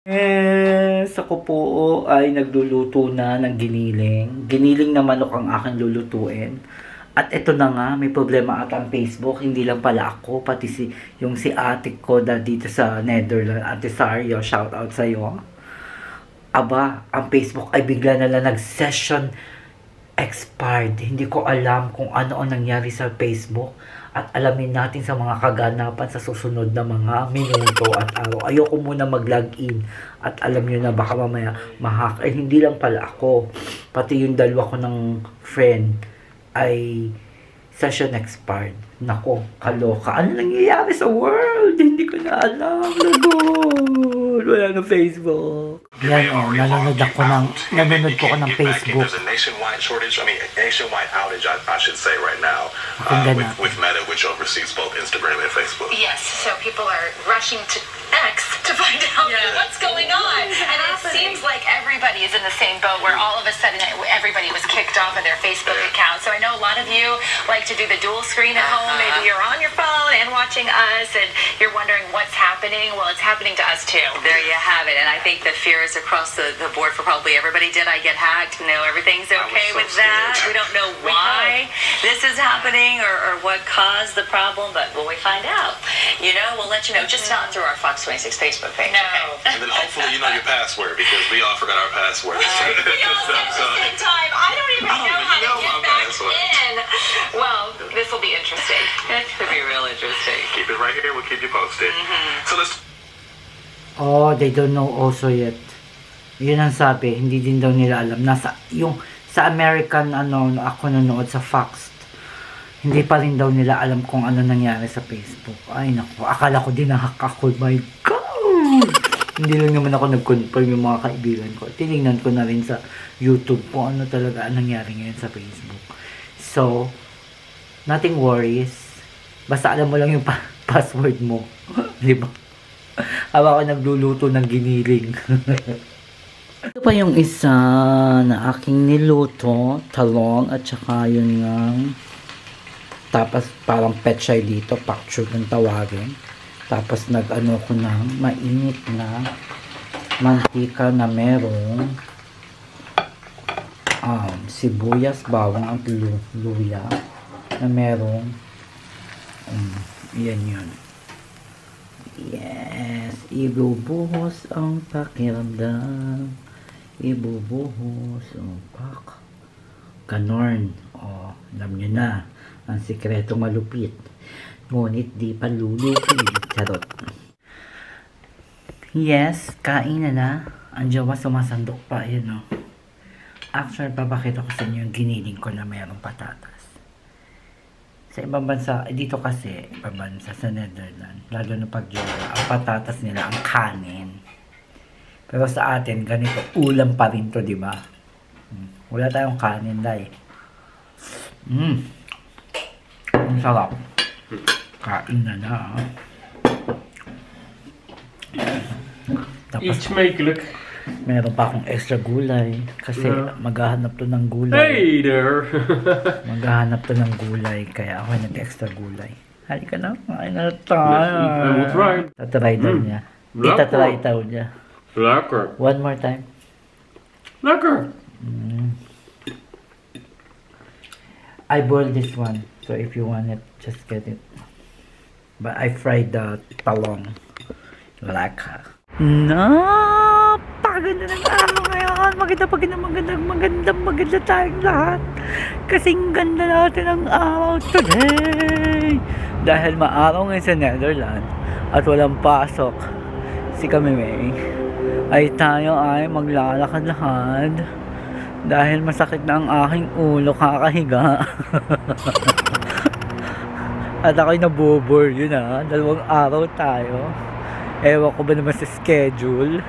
Ako po ay nagluluto na ng giniling. Giniling na manok ang aking lulutuin. At ito na nga, may problema ata ang Facebook. Hindi lang pala ako, pati si ate ko dito sa Netherlands, Ate Sario, shout out sa iyo. Aba, ang Facebook ay bigla na lang nag-session expired. Hindi ko alam kung ano ang nangyari sa Facebook. At alamin natin sa mga kaganapan sa susunod na mga minuto at araw. Ayoko muna mag-login. At alam nyo na baka mamaya ma-hack. Eh, hindi lang pala ako. Pati yung dalawa ko ng friend ay session expired. Nako, kaloka. Ano nangyayari sa world? Hindi ko na alam. Lagod. Wala na Facebook. Yan o, nanonood ko ng Facebook. There's a nationwide shortage, nationwide outage, I should say right now, with Meta, which oversees both Instagram and Facebook. Yes, so people are rushing to X to find out what's going on. And it seems like everybody is in the same boat where all of a sudden everybody was kicked off of their Facebook account. So I know a lot of you like to do the dual screen at home. Maybe you're on your phone and watching us and you're wondering what's happening. Well, it's happening to us too. There you have it. And I think the fear is across the board for probably everybody. Did I get hacked? No, everything's okay with that. We don't know why this is happening or what caused the problem, but when we find out, we'll let you know. Just not through our Fox 26 Facebook page. No. Okay? And then hopefully you know your password, because we all forgot our password. We all said at the same time, I don't even know how to get back in. Well, this will be interesting. It could be real interesting. Keep it right here, we'll keep you posted. So let's... Oh, they don't know also yet. Yun ang sabi, hindi din daw nila alam. Sa American, ako nanood sa Fox, hindi pa rin daw nila alam kung ano nangyari sa Facebook. Ay, naku, akala ko dinahak ako. My God! Hindi lang naman ako nag-confirm yung mga kaibigan ko. Tinignan ko na rin sa YouTube kung ano talaga ang nangyari ngayon sa Facebook. So, nothing worries. Basta alam mo lang yung password mo. Di ba? Habang ako nagluluto ng giniling. Ito pa yung isa na aking niluto, talong at saka yun nga. Tapos parang petchay dito, pak choy ng tawagin. Tapos nag-ano ko ng mainit na mantika na merong sibuyas, bawang at luya na merong yan yun. Yes, ibubuhos ang pakiramdam. Ibubuhos ang ganon. O, alam nyo na, ang sikreto malupit. Ngunit di pa lulupin. Charot. Yes, kain na. Ang jowa sumasandok pa. Yun o. Actually, papakita ko sa inyo yung giniling ko na mayroong patatas. Sa ibang bansa, dito kasi, ibang bansa sa Netherlands, lalo na pag-jowa, ang patatas nila, ang kanin. Pero sa atin, ganito, ulam pa rin to, di ba? Wala tayong kanin, dahil. Ang sarap. Kain na na. Tapos, Iets smakelijk. meron pa akong extra gulay. Kasi maghahanap to ng gulay. Hey there! Maghahanap to ng gulay. Kaya ako nag-extra gulay. Halika na. Kain na tayo. I will try. Tatry daw niya. Lekker. Itatry daw niya. Lekker. One more time. Lekker! I boiled this one. So if you want it, just get it. But I fried the talong. Lekker. Napakaganda ng araw ngayon. Maganda tayong lahat. Kasing ganda natin ang araw today. Dahil maaraw ngayon sa Netherlands at walang pasok, si Kamimay ay tayo ay maglalakad-lakad dahil masakit na ang aking ulo kakahiga. At ako'y nabobore. Yun 2 araw tayo. Ewan ko ba naman sa schedule.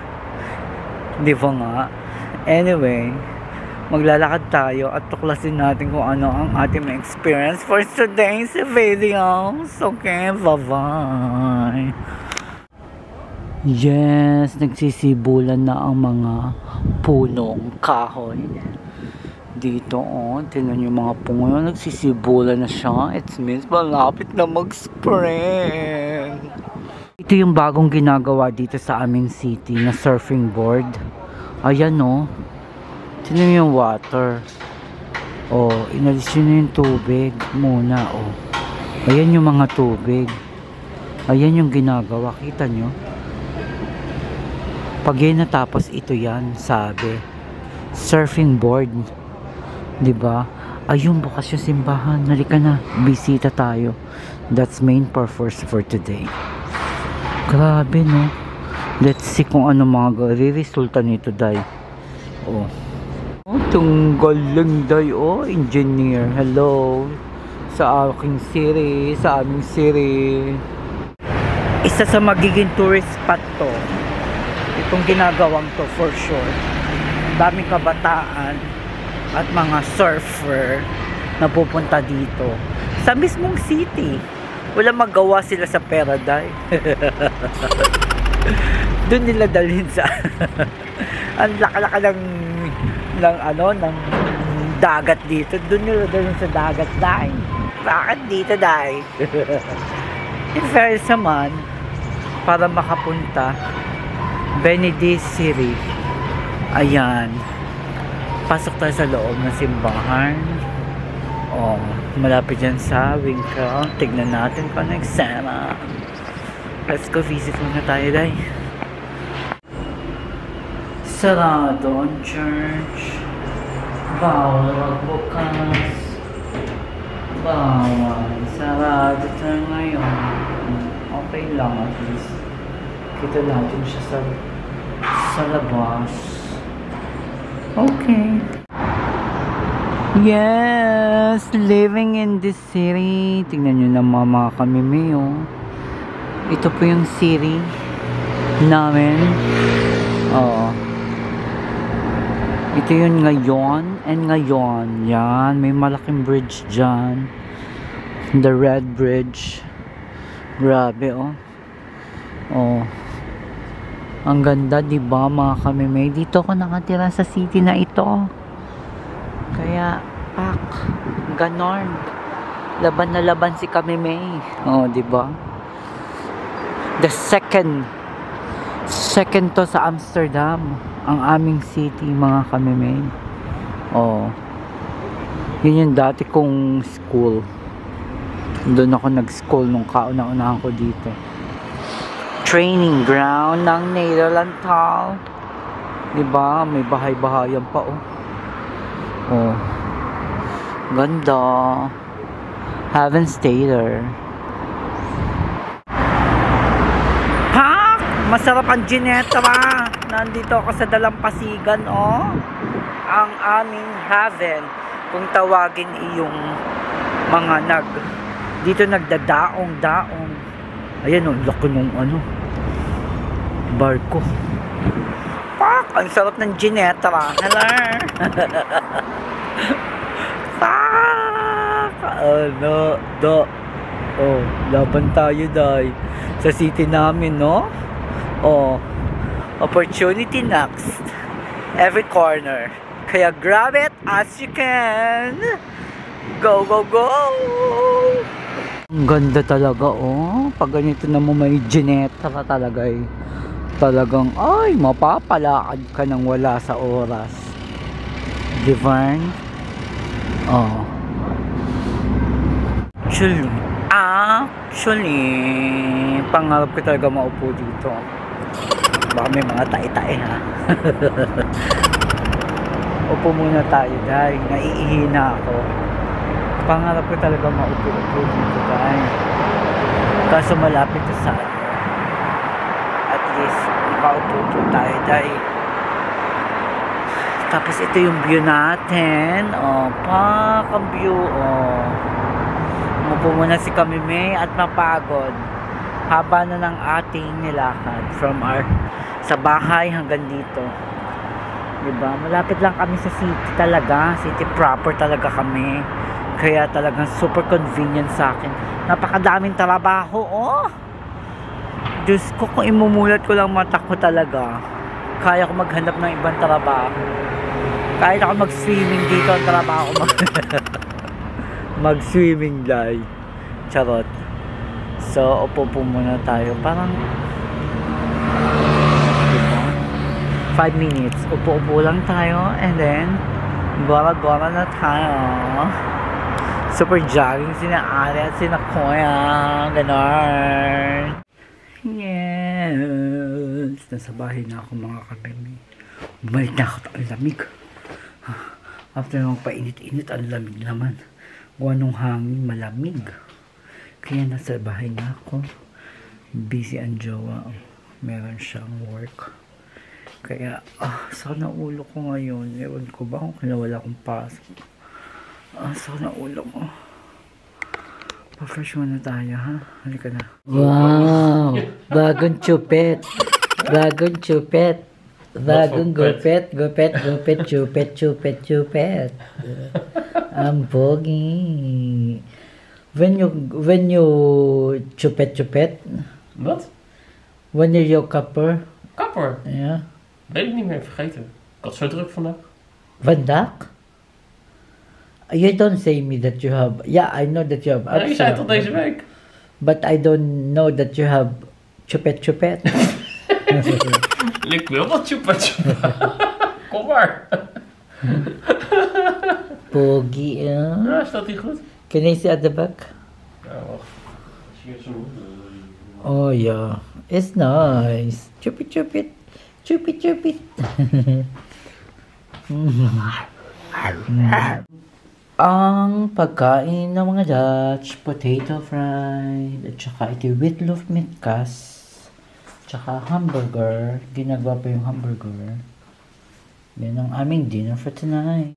Hindi pa nga. Anyway, maglalakad tayo at tuklasin natin kung ano ang ating experience for today's videos. Okay, bye-bye. Yes, nagsisibulan na ang mga punong kahoy. Dito, tingnan yung mga pungo yun. Nagsisibulan na siya. It means malapit na mag-spring. Ito yung bagong ginagawa dito sa aming city na surfing board. Ayan o. Tignan yung water. Inalis yun na yung tubig muna o. Ayan yung mga tubig. Ayan yung ginagawa. Kita nyo? Pag yan natapos, ito yan, sabi. Surfing board. Diba? Ayun, bukas yung simbahan. Halika na. Bisita tayo. That's main purpose for today. Grabe, no? Let's see kung ano mga resulta nito, day. Tunggal lang, day. Engineer. Hello. Sa aking city. Sa aming city. Isa sa magiging tourist spot to. Itong ginagawang to for sure. Daming kabataan at mga surfer na pupunta dito. Sa mismong city. Wala magawa sila sa Paradise. Doon nila dalhin sa ang laka-laka ng dagat dito. Doon nila dalhin sa dagat, dahil bakit dito, dahil in fairness naman, para makapunta Benedict City. Ayan, pasok tayo sa loob ng simbahan. Malapit yan sa Winkle. Tignan natin pa nagsama. Let's go visit muna tayo, day. Sarado ang church. Bawal magbukas. Bawal. Sarado tayo ngayon. Okay lang, at least kita natin siya sa labas. Okay. Yes, living in this city. Tingnan nyo naman mga kamimi, Ito po yung city namin. Ito yun ngayon and ngayon. Yan, may malaking bridge dyan. The Red Bridge. Grabe, ang ganda, diba mga kamimi? Dito ako nakatira sa city na ito. Kaya, ganon. Laban na laban si Kamimay. Diba? The second to sa Amsterdam. Ang aming city, mga Kamimay. Yun yung dati kong school. Doon ako nag-school nung kauna-unahan ko dito. Training ground ng Nederlandtaal. Diba? May bahay-bahayan pa, ganda. Haven't stayed there. Masarap ang Ginetra. Nandito ako sa Dalampasigan, ang aming haven. Kung tawagin iyong mga dito nagdadaong-daong. Ayan, laki nung barko. Ang sarap ng Ginetra. Hello. Laban tayo, day. Sa city namin, opportunity knocks every corner. Kaya grab it as you can. Go, go, go. Ang ganda talaga, pag ganito naman may Ginetra talaga, talagang, mapapalakad ka nang wala sa oras. Divine. Actually, pangarap ko talaga maupo dito. Baka may mga tae-tae, ha? Upo muna tayo, dahil naiihina ako. Pangarap ko talaga maupo dito, dahil kaso malapit to sa at least makaupo tayo, dahil tapos ito yung view natin. Ang view. Umupo muna si Kamimay at mapagod. Haba na ng ating nilakad from sa bahay hanggang dito. Diba? Malapit lang kami sa city talaga. City proper talaga kami. Kaya talagang super convenient sa akin. Napakadaming trabaho, Diyos ko, kung imumulat ko lang mata ko talaga, kaya ko maghanap ng ibang trabaho. Kahit ako mag-swimming dito, ang trabaho ko mag-swimming, day. Charot. So, upo po muna tayo. Parang 5 minutes. Upo-upo lang tayo and then gora-gora na tayo. Super jogging sina Ari at sina Kuya. Ganon. Yes. Nasa bahay na ako mga kabimi. Bumalik na ako. Ang lamig. After nung painit-init, ang lamig naman. Gawa nung hangin, malamig. Kaya nasa bahay na ako. Busy ang jowa. Meron siyang work. Kaya, sana ulo ko ngayon. Ewan ko ba kung wala akong pasok. Sana ulo ko. Pa-fresh muna tayo, ha? Halika na. Wow! Bagong chupet. Bagong chupet. Bagong gupet. Gupet, gupet, chupet, chupet, chupet. Ang pogi. When you chupet. Wat? Wanneer je kapper? Kapper? Ja. Weet ik niet meer, vergeten. Ik had zo druk vandaag. Vandaag? You don't say me that you have... Yeah, I know that you have... Nee, je zei het al deze week. But I don't know that you have chupet. Ik wil wat chupa. Kom maar. Pogi, Ja, staat hier goed? Can I see at the back? Ja, wacht. Als je het zo moet. Oh, yeah. It's nice. Chupit. Ang pagkain ng mga Dutch, potato fried, at saka ito wheatloaf meatcast, tsaka hamburger. Ginagawa pa yung hamburger. Yan ang aming dinner for tonight.